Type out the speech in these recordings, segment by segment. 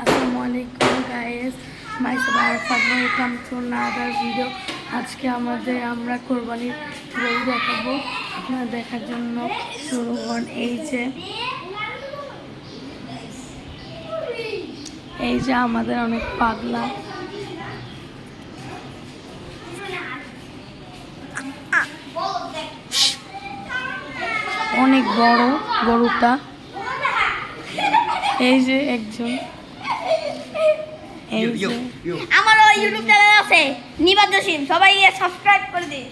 আসসালামু আলাইকুম guys, my সাবারফাত, ওয়েলকাম টু আনাদার ভিডিও। আজকে আমরা কোরবানির গরু দেখাবো। আপনারা দেখার জন্য শুরু হন। এই যে আমাদের অনেক পাগলা, অনেক বড় গরুটা। এই যে একজন, এই যে আমার ইউটিউব চ্যানেল আছে নিবাদ জসিম, সবাই সাবস্ক্রাইব করে দিন।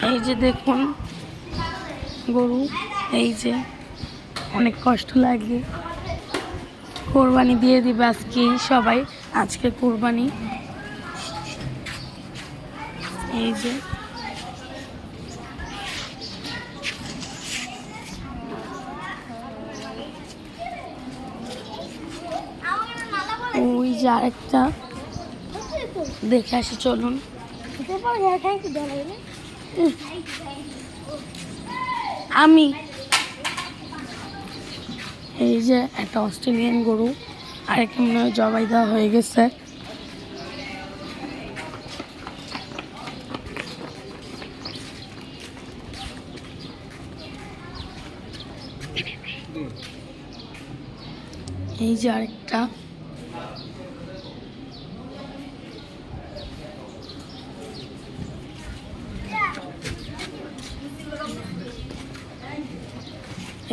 এই যে দেখুন গরু, এই যে অনেক কষ্ট লাগে। কোরবানি দিয়ে দিবে আজকে সবাই, আজকে কোরবানি। এই যে ওই যে আরেকটা দেখে আসি, চলুন। আমি এই যে একটা অস্ট্রেলিয়ান গরু, আরেকটা মনে হয় জবাই দেওয়া হয়ে গেছে। এই যে আরেকটা,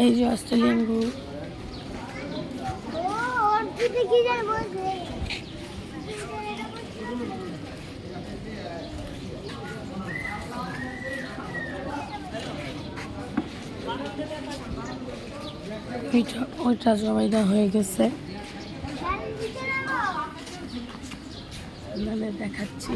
এই যে অস্ট্রেলিয়ান গরু। ওইটা জবাই দেওয়া হয়ে গেছে, দেখাচ্ছি।